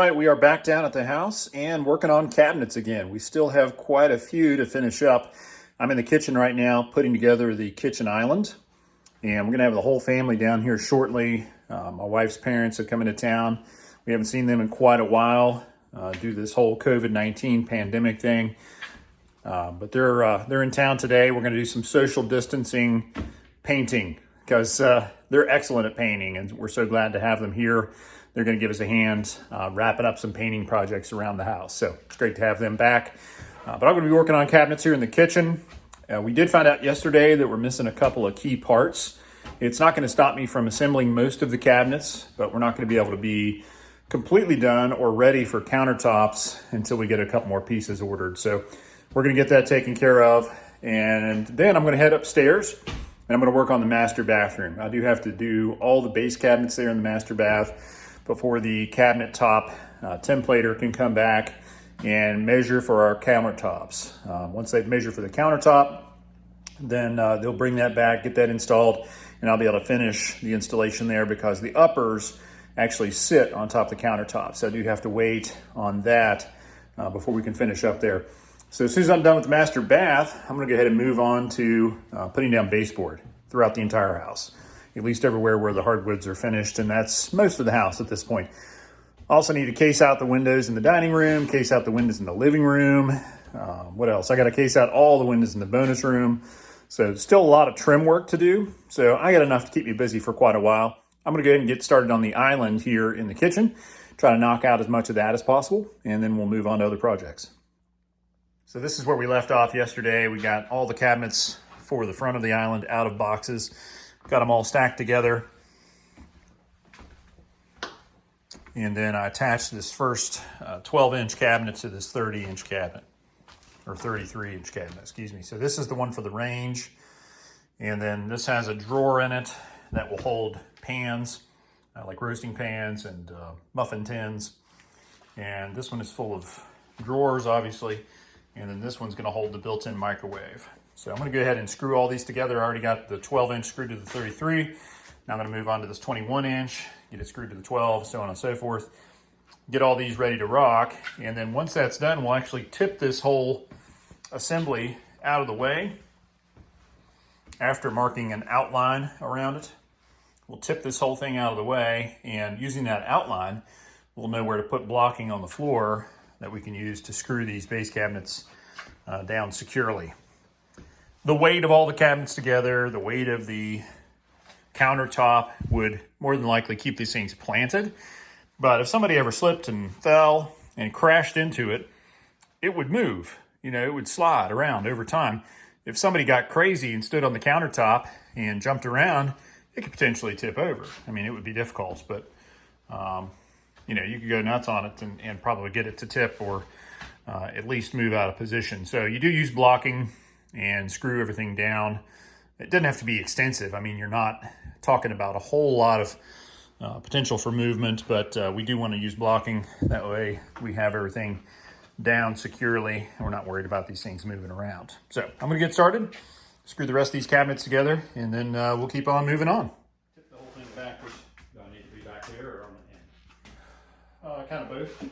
right, we are back down at the house and working on cabinets again. We still have quite a few to finish up. I'm in the kitchen right now putting together the kitchen island, and we're gonna have the whole family down here shortly. My wife's parents have come into town. We haven't seen them in quite a while due to this whole COVID-19 pandemic thing. But they're in town today. We're gonna do some social distancing painting because they're excellent at painting, and we're so glad to have them here. They're going to give us a hand wrapping up some painting projects around the house. So it's great to have them back. But I'm going to be working on cabinets here in the kitchen. We did find out yesterday that we're missing a couple of key parts. It's not going to stop me from assembling most of the cabinets, but we're not going to be able to be completely done or ready for countertops until we get a couple more pieces ordered. So we're going to get that taken care of. And then I'm going to head upstairs and I'm going to work on the master bathroom. I do have to do all the base cabinets there in the master bath before the cabinet top templater can come back and measure for our countertops. Once they've measured for the countertop, then they'll bring that back, get that installed, and I'll be able to finish the installation there because the uppers actually sit on top of the countertop. So I do have to wait on that before we can finish up there. So as soon as I'm done with the master bath, I'm gonna go ahead and move on to putting down baseboard throughout the entire house, at least everywhere where the hardwoods are finished, and that's most of the house at this point. Also need to case out the windows in the dining room, case out the windows in the living room. What else? I got to case out all the windows in the bonus room. So still a lot of trim work to do. So I got enough to keep me busy for quite a while. I'm going to go ahead and get started on the island here in the kitchen, try to knock out as much of that as possible, and then we'll move on to other projects. So this is where we left off yesterday. We got all the cabinets for the front of the island out of boxes. Got them all stacked together. And then I attached this first 12-inch cabinet to this 30-inch cabinet, or 33-inch cabinet, excuse me. So this is the one for the range. And then this has a drawer in it that will hold pans, like roasting pans and muffin tins. And this one is full of drawers, obviously. And then this one's gonna hold the built-in microwave. So I'm gonna go ahead and screw all these together. I already got the 12-inch screwed to the 33. Now I'm gonna move on to this 21-inch, get it screwed to the 12, so on and so forth. Get all these ready to rock. And then once that's done, we'll actually tip this whole assembly out of the way after marking an outline around it. We'll tip this whole thing out of the way, and using that outline, we'll know where to put blocking on the floor that we can use to screw these base cabinets down securely. The weight of all the cabinets together, the weight of the countertop would more than likely keep these things planted. But if somebody ever slipped and fell and crashed into it, it would move. You know, it would slide around over time. If somebody got crazy and stood on the countertop and jumped around, it could potentially tip over. I mean, it would be difficult, but you know, you could go nuts on it and probably get it to tip or at least move out of position. So you do use blocking and screw everything down. It doesn't have to be extensive. I mean, you're not talking about a whole lot of potential for movement, but we do want to use blocking. That way we have everything down securely and we're not worried about these things moving around. So I'm going to get started, screw the rest of these cabinets together, and then we'll keep on moving on. Tip the whole thing backwards. Do I need to be back there or on the end? Kind of both.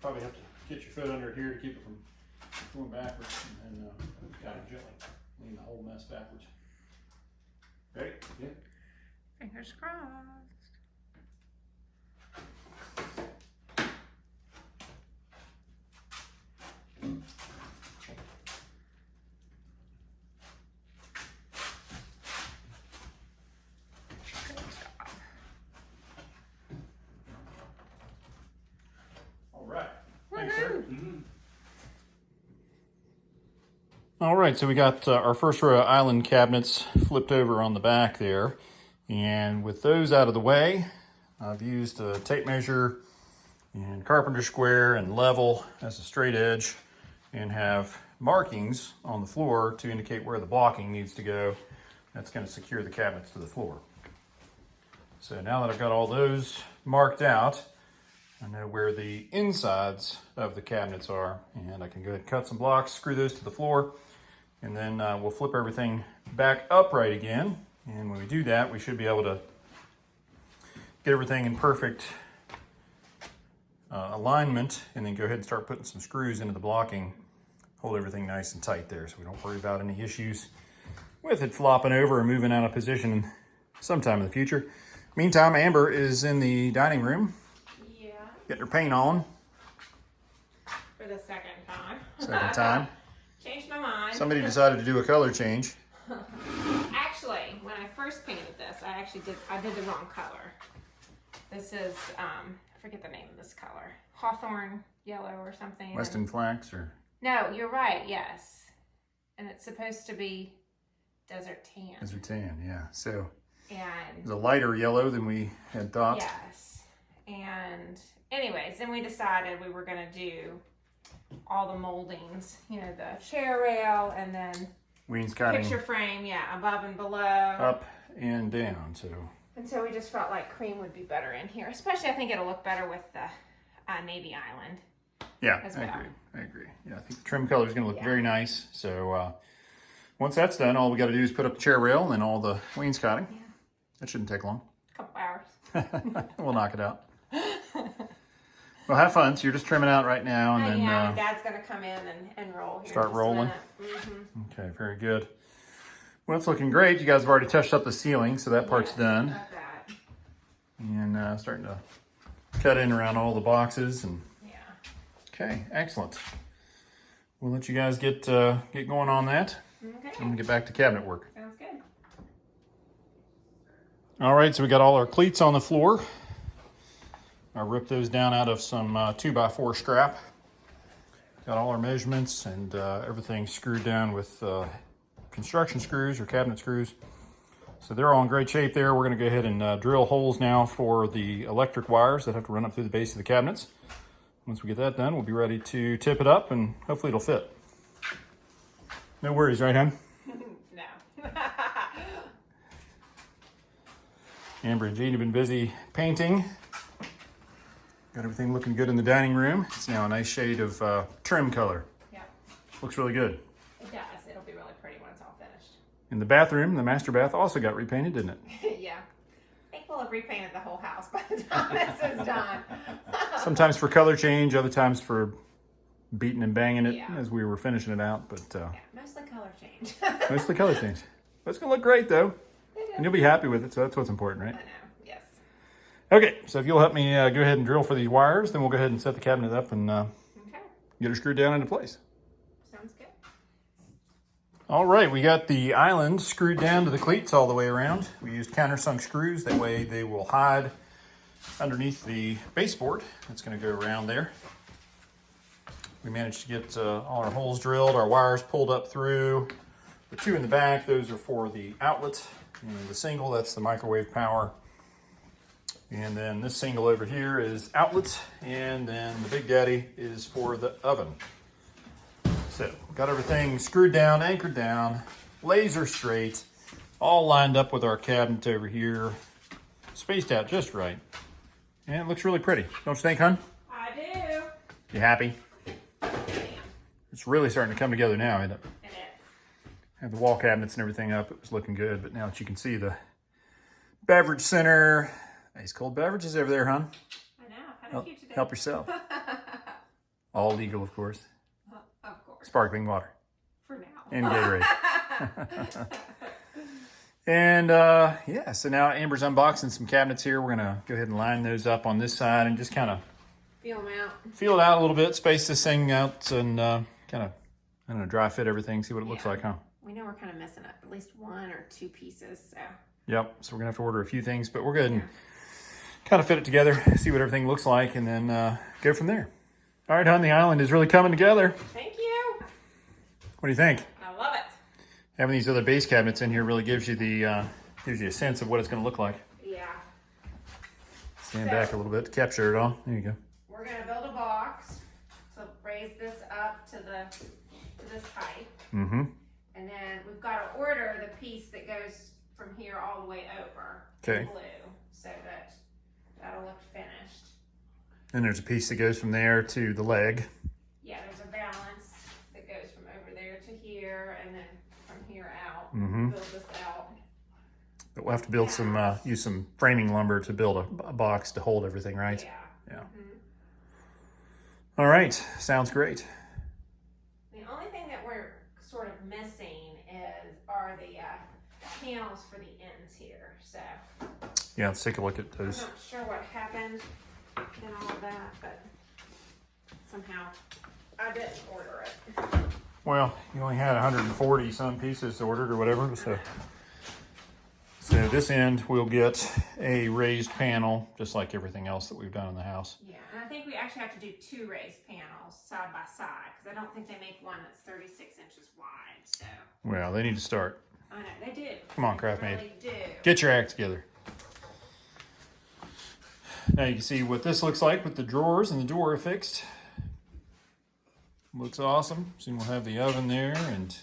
Probably have to get your foot under it here to keep it from going backwards, and then kind of gently lean the whole mess backwards. Ready? Yeah. Fingers crossed. All right. Thanks, sir. All right, so we got our first row of island cabinets flipped over on the back there. And with those out of the way, I've used a tape measure and carpenter square and level as a straight edge and have markings on the floor to indicate where the blocking needs to go. That's going to secure the cabinets to the floor. So now that I've got all those marked out, I know where the insides of the cabinets are, and I can go ahead and cut some blocks, screw those to the floor, and then we'll flip everything back upright again. And when we do that, we should be able to get everything in perfect alignment, and then go ahead and start putting some screws into the blocking. Hold everything nice and tight there so we don't worry about any issues with it flopping over or moving out of position sometime in the future. Meantime, Amber is in the dining room. Yeah. Getting her paint on. For the second time. Second time. Changed my mind. Somebody decided to do a color change. Actually, when I first painted this, I did the wrong color. This is, I forget the name of this color. Hawthorn yellow or something. Weston flax or? No, you're right, yes. And it's supposed to be desert tan. Desert tan, yeah. So And it's a lighter yellow than we had thought. yes. And anyways, then we decided we were going to do all the moldings, you know, the chair rail and then Wainscoting picture frame, yeah, above and below. up and down. So And so we just felt like cream would be better in here. Especially I think it'll look better with the Navy Island. yeah, As I well. agree. I agree. Yeah, I think the trim color is going to look Yeah. very nice. So once that's done, all we got to do is put up the chair rail and then all the wainscoting. Yeah. That shouldn't take long. A couple hours. We'll knock it out. Well, have fun. So you're just trimming out right now, and then yeah, Dad's going to come in and roll here. start rolling. Mm-hmm. Okay, very good. Well, it's looking great. You guys have already touched up the ceiling, so that part's done. Got that. And starting to cut in around all the boxes. And Yeah. okay, excellent. We'll let you guys get going on that. Okay. I'm gonna get back to cabinet work. Sounds good. All right, so we got all our cleats on the floor. I ripped those down out of some 2x4 strap. Got all our measurements and everything screwed down with construction screws or cabinet screws. So they're all in great shape there. We're gonna go ahead and drill holes now for the electric wires that have to run up through the base of the cabinets. Once we get that done, we'll be ready to tip it up and hopefully it'll fit. No worries, right, hon? No. Amber and Jean have been busy painting. Got everything looking good in the dining room. It's now a nice shade of trim color. Yeah, Looks really good. it does. It'll be really pretty when it's all finished. In the bathroom, the master bath also got repainted, didn't it? Yeah. I think we'll have repainted the whole house by the time this is done. Sometimes for color change, other times for beating and banging it Yeah. as we were finishing it out. But Yeah, mostly color change. mostly color change. But it's gonna look great though. And you'll be happy with it, so that's what's important, I right? know, yes. Okay, so if you'll help me go ahead and drill for these wires, then we'll go ahead and set the cabinet up and Okay, get her screwed down into place. sounds good. All right, we got the island screwed down to the cleats all the way around. We used countersunk screws, that way they will hide underneath the baseboard. It's gonna go around there. We managed to get all our holes drilled, our wires pulled up through. The two in the back, those are for the outlet. And the single, that's the microwave power. And then this single over here is outlet. And then the Big Daddy is for the oven. So, got everything screwed down, anchored down, laser straight, all lined up with our cabinet over here, spaced out just right. And it looks really pretty. Don't you think, hon? I do. You happy? It's really starting to come together now, isn't it? It is. Had the wall cabinets and everything up. It was looking good, but now that you can see the beverage center, ice cold beverages over there, hon. I know. How did you today? Help yourself. All legal, of course. Of course. Sparkling water For now. and Gatorade. And yeah, so now Amber's unboxing some cabinets here. We're gonna go ahead and line those up on this side and just kind of Feel them out. feel it out a little bit, space this thing out, and kind of, I don't know, dry fit everything, see what it looks Yeah. like, huh? We know we're kind of missing at least one or two pieces, so. Yep, so we're gonna have to order a few things, but we're good and kind of fit it together, see what everything looks like, and then go from there. All right, hon, the island is really coming together. Thank you. What do you think? I love it. Having these other base cabinets in here really gives you the gives you a sense of what it's gonna look like. Yeah. Stand back a little bit to capture it all. There you go. We're gonna build a box to raise this up to this height. Mm-hmm. And then we've got to order the piece that goes from here all the way over. Okay. Blue, so that that'll look finished. Then there's a piece that goes from there to the leg. Yeah, there's a balance that goes from over there to here, and then from here out. Mm-hmm. Build this out. But we'll have to build some use some framing lumber to build a box to hold everything, right? Yeah. Yeah. Mhm. All right, sounds great. The only thing that we're sort of missing are the panels for the ends here. So Yeah, let's take a look at I'm those. not sure what happened in all of that, but somehow I didn't order it. Well, you only had 140 some pieces ordered or whatever, so this end we'll get a raised panel, just like everything else that we've done in the house. Yeah, and I think we actually have to do 2 raised panels side by side because I don't think they make one that's 36 inches wide. So Well, they need to start. I know they do. Come on, They Craftmate. really do. Get your act together. Now you can see what this looks like with the drawers and the door affixed. Looks awesome. Soon we'll have the oven there and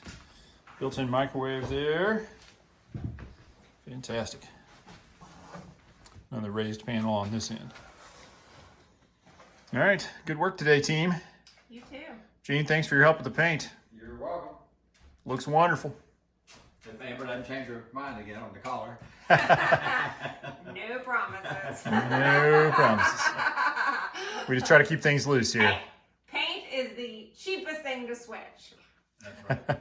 built-in microwave there. Fantastic. Another raised panel on this end. All right, good work today, team. You too. Gene, thanks for your help with the paint. You're welcome. Looks wonderful. If Amber doesn't change her mind again on the collar. No promises. No promises. We just try to keep things loose here. Hey, paint is the cheapest thing to switch. That's right.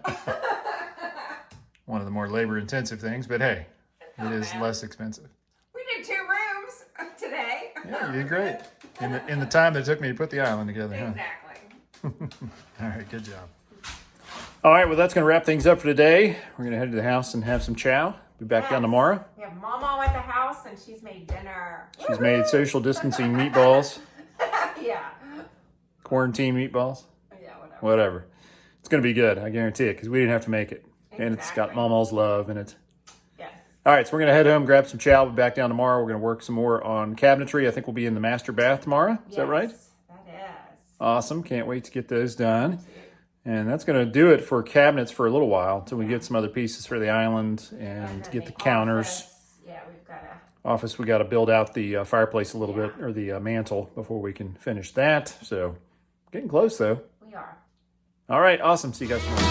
One of the more labor-intensive things, but hey, it is bad. less expensive. We did 2 rooms today. Yeah, you did great. In the time that it took me to put the island together, huh? Exactly. All right, good job. All right, well, that's going to wrap things up for today. We're going to head to the house and have some chow. Be back down Yes. tomorrow. We have Mama at the house and she's made dinner. She's made social distancing meatballs, Yeah. quarantine meatballs, Yeah, whatever. whatever. It's going to be good, I guarantee it, because we didn't have to make it. And it's got Exactly. Mama's love in it. Yes. All right, so we're going to head home, grab some chow. We'll be back down tomorrow. We're going to work some more on cabinetry. I think we'll be in the master bath tomorrow. Is that right? Yes, that is. Awesome. Can't wait to get those done. And that's going to do it for cabinets for a little while until we get some other pieces for the island and then get the counters. office. Yeah, we've got to. Office, we got to build out the fireplace a little bit, or the mantle, before we can finish that. So getting close though. We are. All right, awesome. See you guys tomorrow.